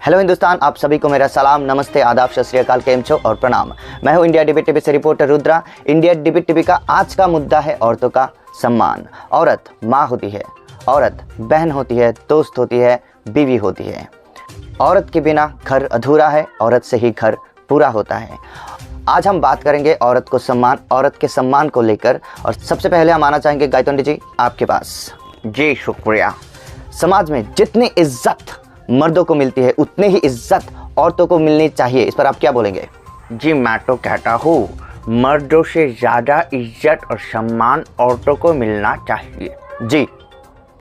Hello Hindustan, आप सभी को मेरा सलाम, नमस्ते, आदाब, सत श्री अकाल, केम छो और प्रणाम। मैं हूं इंडिया डिबेट टीवी से reporter Rudra. India debate TV का आज का मुद्दा है औरतों का सम्मान। औरत माँ होती है, औरत बहन होती है, दोस्त होती है, बीवी होती है। औरत के बिना घर अधूरा है, औरत से ही घर पूरा होता है। आज हम बात करेंगे औरत को सम्मान, औरत के सम्मान को लेकर। और सबसे पहले हम आना चाहेंगे गायतोंडी जी आपके पास। जी शुक्रिया। समाज में जितनी इज्जत मर्दों को मिलती है उतनी ही इज्जत औरतों को मिलनी चाहिए, इस पर आप क्या बोलेंगे? जी मैं तो कहता हूँ मर्दों से ज़्यादा इज्जत और सम्मान औरतों को मिलना चाहिए। जी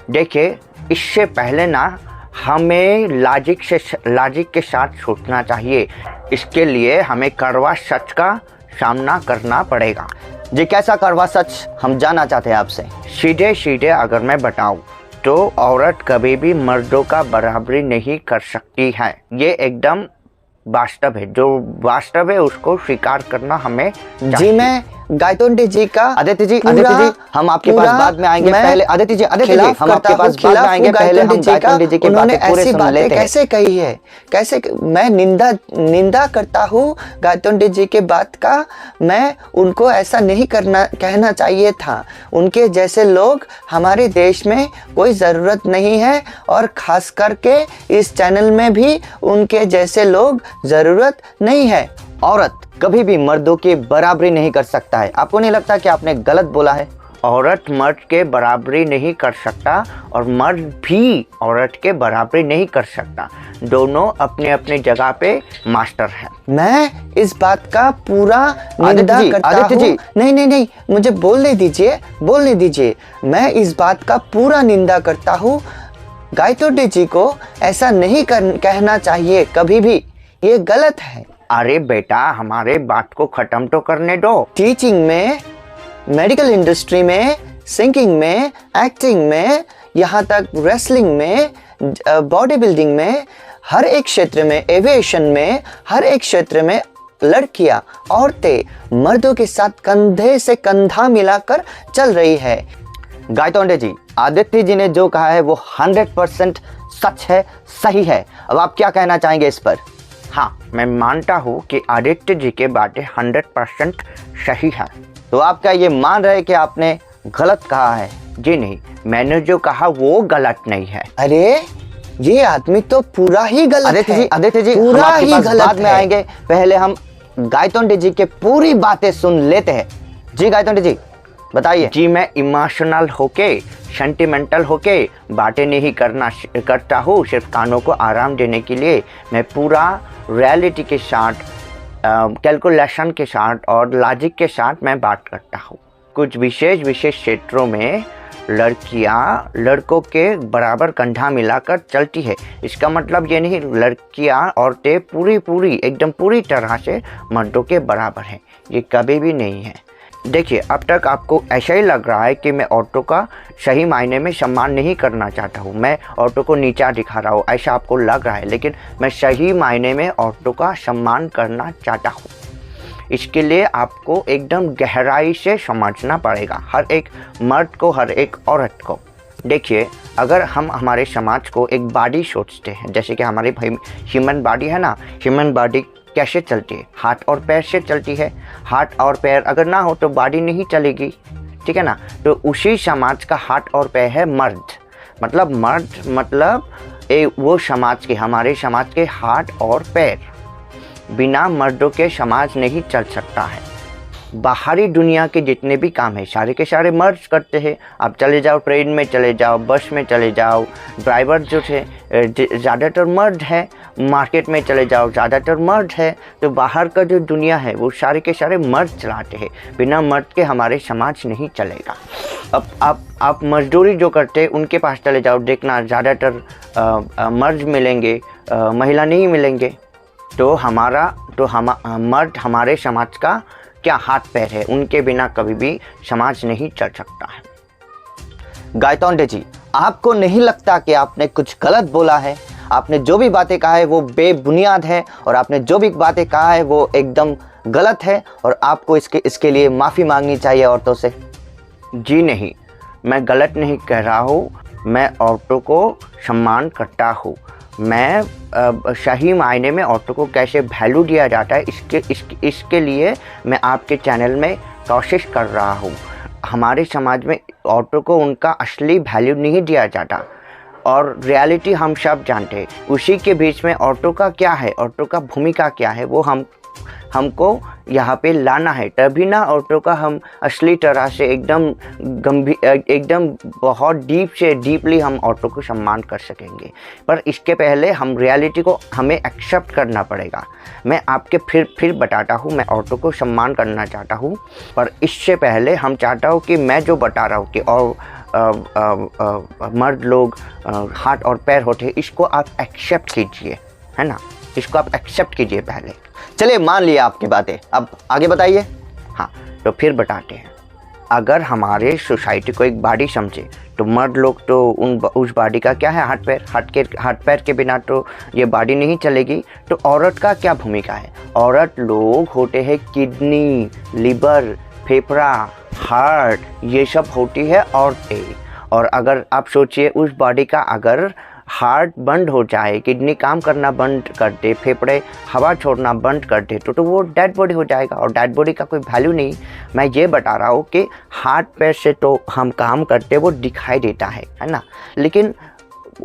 देखिए, इससे पहले ना हमें लॉजिक के साथ सोचना चाहिए। इसके लिए हमें कड़वा सच का सामना करना पड़ेगा। जी, कैसा कड़वा सच हम जानना चाहते हैं आपसे। सीधे सीधे अगर मैं बताऊं तो औरत कभी भी मर्दों का बराबरी नहीं कर सकती है। ये एकदम वास्तव है। जो वास्तव है उसको स्वीकार करना हमें चाहिए। जी मैं गायतोंडी जी का आदित्य जी हम आपके पास बाद में आएंगे। पहले आदित्य जी हम आपके पास बाद में आएंगे। पहले हम गायतोंडी जी की बातें पूरे सुन लेते हैं। कैसे कही है, कैसे मैं निंदा करता हूँ गायतोंडी जी के बात का। मैं उनको ऐसा नहीं कहना चाहिए था। उनके जैसे लोग हमारे देश में कोई ज़रूरत नहीं है, और ख़ास करके इस चैनल में भी उनके जैसे लोग ज़रूरत नहीं है। औरत कभी भी मर्दों की बराबरी नहीं कर सकता है। आपको नहीं लगता कि आपने गलत बोला है? औरत मर्द के बराबरी नहीं कर सकता और मर्द भी औरत के बराबरी नहीं कर सकता। दोनों अपने अपने जगह पे मास्टर हैं। मैं इस बात का पूरा निंदा करता हूँ। आदित्य जी नहीं, मुझे बोलने दीजिए। मैं इस बात का पूरा निंदा करता हूँ। गायतोंडी जी को ऐसा नहीं कहना चाहिए कभी भी, ये गलत है। अरे बेटा, हमारे बात को खत्म तो करने दो। टीचिंग में, मेडिकल इंडस्ट्री में, सिंगिंग में, एक्टिंग में, यहाँ तक रेसलिंग में, बॉडी बिल्डिंग में, हर एक क्षेत्र में, एविएशन में, हर एक क्षेत्र में लड़कियाँ, औरतें मर्दों के साथ कंधे से कंधा मिलाकर चल रही है। गायतोंडी जी, आदित्य जी ने जो कहा है वो 100% सच है, सही है। अब आप क्या कहना चाहेंगे इस पर? हाँ, मैं मानता हूँ कि आदित्य जी के बातें 100% सही है। तो आप क्या ये मान रहे कि आपने गलत कहा है? जी नहीं, मैंने जो कहा वो गलत नहीं है। अरे ये आदमी तो पूरा ही गलत है। आदित्य जी पूरा ही गलत बाद में आएंगे। पहले हम गायतोंडी जी के पूरी बातें सुन लेते हैं। जी गायतोंडी जी बताइए। जी मैं इमोशनल होके, सेंटिमेंटल होके बातें नहीं करता हूँ। सिर्फ कानों को आराम देने के लिए मैं पूरा रियलिटी के साथ, कैलकुलेशन के साथ और लॉजिक के साथ मैं बात करता हूँ। कुछ विशेष क्षेत्रों में लड़कियाँ लड़कों के बराबर कंधा मिलाकर चलती है। इसका मतलब ये नहीं लड़कियाँ, औरतें एकदम पूरी तरह से मर्दों के बराबर हैं। ये कभी भी नहीं है। देखिए, अब तक आपको ऐसा ही लग रहा है कि मैं औरतों का सही मायने में सम्मान नहीं करना चाहता हूँ, मैं औरतों को नीचा दिखा रहा हूँ, ऐसा आपको लग रहा है। लेकिन मैं सही मायने में औरतों का सम्मान करना चाहता हूँ। इसके लिए आपको एकदम गहराई से समझना पड़ेगा हर एक मर्द को, हर एक औरत को। देखिए, अगर हम हमारे समाज को एक बॉडी सोचते हैं, जैसे कि हमारी ह्यूमन बॉडी है ना, ह्यूमन बॉडी कैसे चलती है? हाथ और पैर से चलती है। हाथ और पैर अगर ना हो तो बॉडी नहीं चलेगी, ठीक है ना। तो उसी समाज का हाथ और पैर है मर्द। मतलब वो समाज के, हमारे समाज के हाथ और पैर। बिना मर्दों के समाज नहीं चल सकता है। बाहरी दुनिया के जितने भी काम है सारे के सारे मर्द करते हैं। आप चले जाओ, ट्रेन में चले जाओ, बस में चले जाओ, ड्राइवर जो थे ज़्यादातर मर्द है। मार्केट में चले जाओ, ज़्यादातर मर्द है। तो बाहर का जो दुनिया है वो सारे के सारे मर्द चलाते हैं। बिना मर्द के हमारे समाज नहीं चलेगा। अब आप मजदूरी जो करते हैं उनके पास चले जाओ, देखना ज़्यादातर मर्द मिलेंगे, महिला नहीं मिलेंगे। तो मर्द हमारे समाज का क्या हाथ पैर है, उनके बिना कभी भी समाज नहीं चल सकता है। गायतोंडी जी, आपको नहीं लगता कि आपने कुछ गलत बोला है? आपने जो भी बातें कहा है वो बेबुनियाद है, और आपने जो भी बातें कहा है वो एकदम गलत है, और आपको इसके लिए माफ़ी मांगनी चाहिए औरतों से। जी नहीं, मैं गलत नहीं कह रहा हूँ। मैं औरतों को सम्मान करता हूँ। मैं सही मायने में औरतों को कैसे वैल्यू दिया जाता है इसके लिए मैं आपके चैनल में कोशिश कर रहा हूँ। हमारे समाज में औरतों को उनका असली वैल्यू नहीं दिया जाता और रियलिटी हम सब जानते हैं। उसी के बीच में औरतों का क्या है, औरतों का भूमिका क्या है, वो हमको यहाँ पे लाना है, तभी ना औरतों का हम असली तरह से एकदम गंभीर, एकदम बहुत डीपली हम औरतों को सम्मान कर सकेंगे। पर इसके पहले हम रियलिटी को हमें एक्सेप्ट करना पड़ेगा। मैं आपके फिर बताता हूँ, मैं औरतों को सम्मान करना चाहता हूँ, पर इससे पहले हम चाहता हूँ कि मैं जो बता रहा हूँ कि और मर्द लोग हाथ और पैर होते हैं, इसको आप एक्सेप्ट कीजिए, है ना, इसको आप एक्सेप्ट कीजिए पहले। चलिए मान लिया आपकी बातें, अब आगे बताइए। हाँ, तो फिर बताते हैं। अगर हमारे सोसाइटी को एक बॉडी समझे तो मर्द लोग तो उस बॉडी का क्या है, हाथ पैर के बिना तो ये बॉडी नहीं चलेगी। तो औरत का क्या भूमिका है? औरत लोग होते हैं किडनी, लिवर, फेफड़ा, हार्ट, ये सब होती है औरतें। और अगर आप सोचिए उस बॉडी का अगर हार्ट बंद हो जाए, किडनी काम करना बंद कर दे, फेफड़े हवा छोड़ना बंद कर दे, तो वो डेड बॉडी हो जाएगा और डेड बॉडी का कोई वैल्यू नहीं। मैं ये बता रहा हूँ कि हाथ पैर से तो हम काम करते, वो दिखाई देता है ना, लेकिन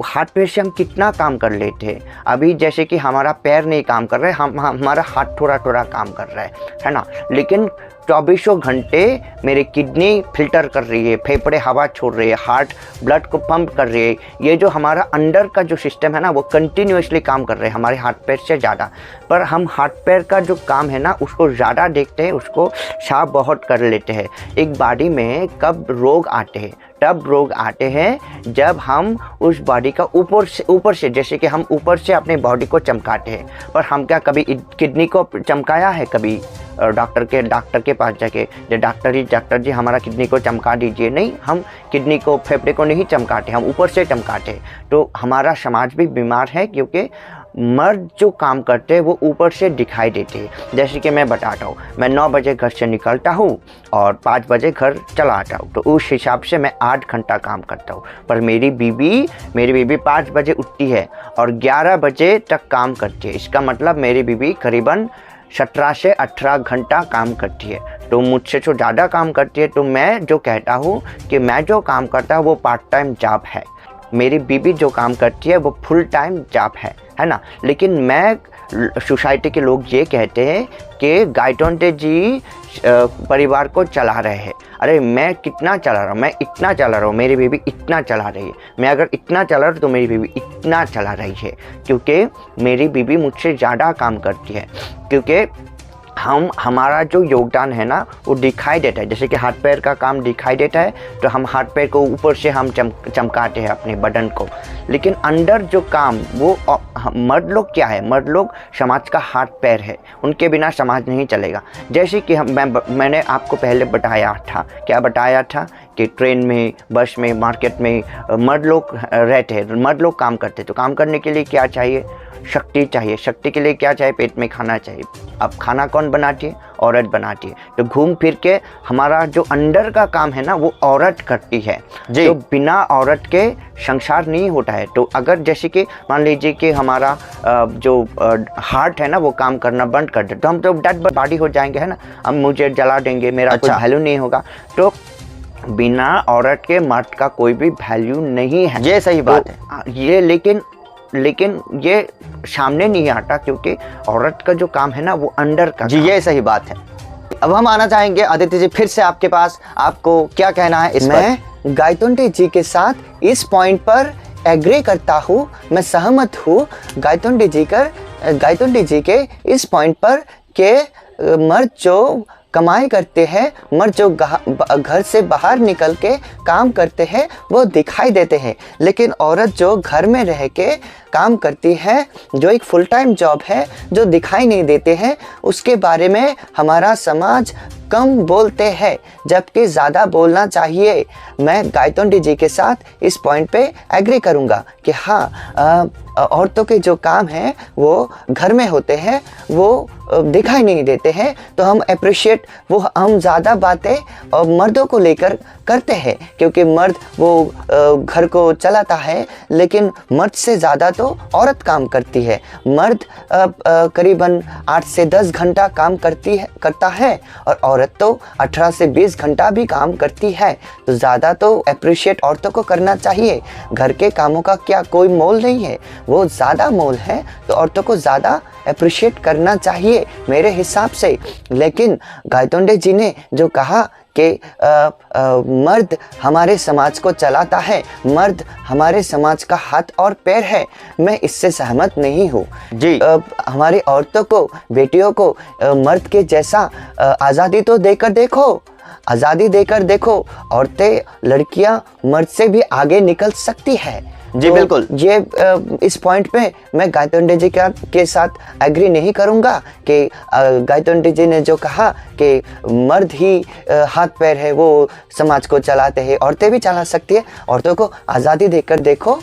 हाथ पैर से हम कितना काम कर लेते हैं। अभी जैसे कि हमारा पैर नहीं काम कर रहा है, हमारा हाथ थोड़ा काम कर रहा है ना, लेकिन 24 घंटे मेरी किडनी फिल्टर कर रही है, फेफड़े हवा छोड़ रही है, हार्ट ब्लड को पंप कर रही है। ये जो हमारा अंदर का जो सिस्टम है ना, वो कंटिन्यूसली काम कर रहे हैं हमारे हाथ पैर से ज़्यादा। पर हम हाथ पैर का जो काम है ना, उसको ज़्यादा देखते हैं, उसको साफ बहुत कर लेते हैं। एक बॉडी में कब रोग आते हैं? तब रोग आते हैं जब हम उस बॉडी का ऊपर से जैसे कि हम ऊपर से अपने बॉडी को चमकाते हैं। पर हम क्या कभी किडनी को चमकाया है? कभी डॉक्टर के पास जाके डॉक्टर जी हमारा किडनी को चमका दीजिए? नहीं, हम किडनी को, फेफड़े को नहीं चमकाते, हम ऊपर से चमकाते। तो हमारा समाज भी बीमार है क्योंकि मर्द जो काम करते हैं वो ऊपर से दिखाई देते हैं। जैसे कि मैं बताता हूँ, मैं 9 बजे घर से निकलता हूँ और 5 बजे घर चला आता हूँ, तो उस हिसाब से मैं 8 घंटा काम करता हूँ। पर मेरी बीबी 5 बजे उठती है और 11 बजे तक काम करती है। इसका मतलब मेरी बीबी करीबन 17 से 18 घंटा काम करती है, तो मुझसे जो ज़्यादा काम करती है। तो मैं जो कहता हूँ कि मैं जो काम करता हूँ वो पार्ट टाइम जॉब है, मेरी बीबी जो काम करती है वो फुल टाइम जॉब है ना। लेकिन मैं सोसाइटी के लोग ये कहते हैं कि गायतोंडे जी परिवार को चला रहे हैं। अरे मैं कितना चला रहा हूँ? मैं इतना चला रहा हूँ, मेरी बीबी इतना चला रही है। मैं अगर इतना चला रहा हूँ तो मेरी बीबी इतना चला रही है, क्योंकि मेरी बीबी मुझसे ज़्यादा काम करती है। क्योंकि हमारा जो योगदान है ना वो दिखाई देता है। जैसे कि हाथ पैर का काम दिखाई देता है, तो हम हाथ पैर को ऊपर से हम चमकाते हैं अपने बदन को, लेकिन अंदर जो काम वो मर्द लोग क्या है? मर्द लोग समाज का हाथ पैर है, उनके बिना समाज नहीं चलेगा। जैसे कि मैंने आपको पहले बताया था, क्या बताया था कि ट्रेन में, बस में, मार्केट में मर्द लोग रहते हैं, मर्द लोग काम करते हैं। तो काम करने के लिए क्या चाहिए? शक्ति चाहिए। शक्ति के लिए क्या चाहिए? पेट में खाना चाहिए। अब खाना कौन बनाती है? औरत बनाती है। तो घूम फिर के हमारा जो अंदर का काम है ना वो औरत करती है जी। तो बिना औरत के संसार नहीं होता है। तो अगर जैसे कि मान लीजिए कि हमारा जो हार्ट है ना वो काम करना बंद कर दे, तो हम तो डेड बॉडी हो जाएंगे, है ना, हम मुझे जला देंगे, मेरा कोई वैल्यू नहीं होगा। तो बिना औरत के मर्द का कोई भी वैल्यू नहीं है। ये सही बात है ये, लेकिन ये सामने नहीं आता क्योंकि औरत का जो काम है ना वो अंदर का जी। ये सही बात है। अब हम आना चाहेंगे आदित्य जी फिर से आपके पास, आपको क्या कहना है इस पर? मैं गायतोंडे जी के साथ इस पॉइंट पर एग्री करता हूँ, मैं सहमत हूँ गायतोंडे जी के इस पॉइंट पर कि मर्द जो कमाई करते हैं, मर्द जो घर से बाहर निकल के काम करते हैं वो दिखाई देते हैं, लेकिन औरत जो घर में रह के काम करती है, जो एक फुल टाइम जॉब है, जो दिखाई नहीं देते हैं, उसके बारे में हमारा समाज कम बोलते हैं, जबकि ज़्यादा बोलना चाहिए। मैं गायतोंडे जी के साथ इस पॉइंट पे एग्री करूँगा कि हाँ औरतों के जो काम हैं वो घर में होते हैं, वो दिखाई नहीं देते हैं, तो हम अप्रिशिएट हम ज़्यादा बातें मर्दों को लेकर करते हैं, क्योंकि मर्द वो घर को चलाता है, लेकिन मर्द से ज़्यादा तो औरत काम करती है। मर्द करीबन 8 से 10 घंटा काम करता है और औरत तो 18 से 20 घंटा भी काम करती है। तो ज़्यादा तो अप्रिशिएट औरतों को करना चाहिए। घर के कामों का क्या कोई मोल नहीं है, वो ज़्यादा मोल है, तो औरतों को ज़्यादा अप्रिशिएट करना चाहिए मेरे हिसाब से। लेकिन गायतोंडे जी ने जो कहा कि मर्द हमारे समाज को चलाता है, मर्द हमारे समाज का हाथ और पैर है, मैं इससे सहमत नहीं हूँ जी। हमारी औरतों को, बेटियों को मर्द के जैसा आज़ादी तो देकर देखो, आज़ादी देकर देखो। औरतें, लड़कियां मर्द से भी आगे निकल सकती है। जी तो बिल्कुल। ये इस पॉइंट पे मैं गायतोंडे जी के साथ एग्री नहीं करूँगा कि गायतोंडे जी ने जो कहा कि मर्द ही हाथ पैर है, वो समाज को चलाते हैं, औरतें भी चला सकती है। औरतों को आज़ादी देकर देखो।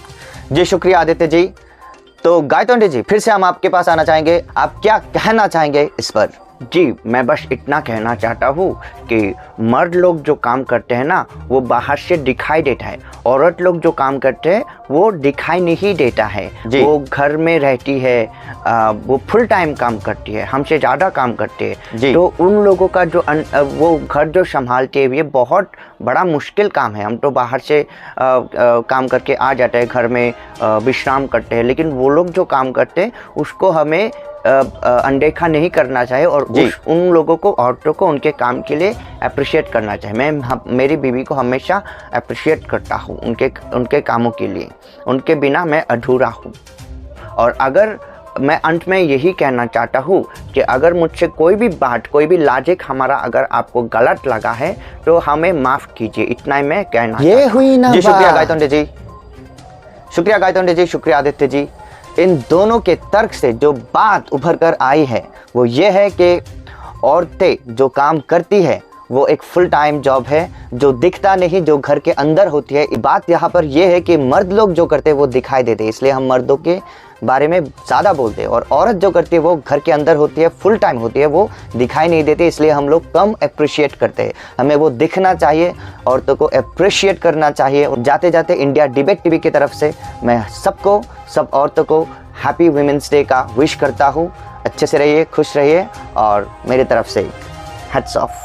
जी शुक्रिया आदित्य जी। तो गायतोंडे जी, फिर से हम आपके पास आना चाहेंगे, आप क्या कहना चाहेंगे इस पर? जी, मैं बस इतना कहना चाहता हूँ कि मर्द लोग जो काम करते हैं ना, वो बाहर से दिखाई देता है। औरत लोग जो काम करते हैं वो दिखाई नहीं देता है। जी। वो घर में रहती है, वो फुल टाइम काम करती है, हमसे ज़्यादा काम करते हैं। जी। तो उन लोगों का जो वो घर जो संभालते हैं, ये बहुत बड़ा मुश्किल काम है। हम तो बाहर से काम करके आ जाते हैं, घर में विश्राम करते हैं, लेकिन वो लोग जो काम करते हैं उसको हमें अनदेखा नहीं करना चाहिए और उन लोगों को, औरतों को उनके काम के लिए अप्रिशिएट करना चाहिए। मैं मेरी बीवी को हमेशा अप्रिशिएट करता हूँ उनके कामों के लिए। उनके बिना मैं अधूरा हूँ। और अगर मैं अंत में यही कहना चाहता हूँ कि अगर मुझसे कोई भी बात, कोई भी लॉजिक हमारा अगर आपको गलत लगा है तो हमें माफ़ कीजिए, इतना ही मैं कहना ये हुई ना जी। शुक्रिया बात। गायतोंडे जी, शुक्रिया गायतोंडे जी, शुक्रिया आदित्य जी। इन दोनों के तर्क से जो बात उभर कर आई है वो ये है कि औरतें जो काम करती है वो एक फुल टाइम जॉब है, जो दिखता नहीं, जो घर के अंदर होती है। बात यहाँ पर यह है कि मर्द लोग जो करते हैं वो दिखाई देते हैं, इसलिए हम मर्दों के बारे में ज़्यादा बोलते हैं, और औरत जो करती है वो घर के अंदर होती है, फुल टाइम होती है, वो दिखाई नहीं देती, इसलिए हम लोग कम अप्रिशिएट करते हैं। हमें वो दिखना चाहिए, औरतों को अप्रिशिएट करना चाहिए। और जाते जाते इंडिया डिबेट टीवी की तरफ से मैं सबको, सब औरतों को हैप्पी वुमेंस डे का विश करता हूँ। अच्छे से रहिए, खुश रहिए, और मेरी तरफ से हैट्स ऑफ।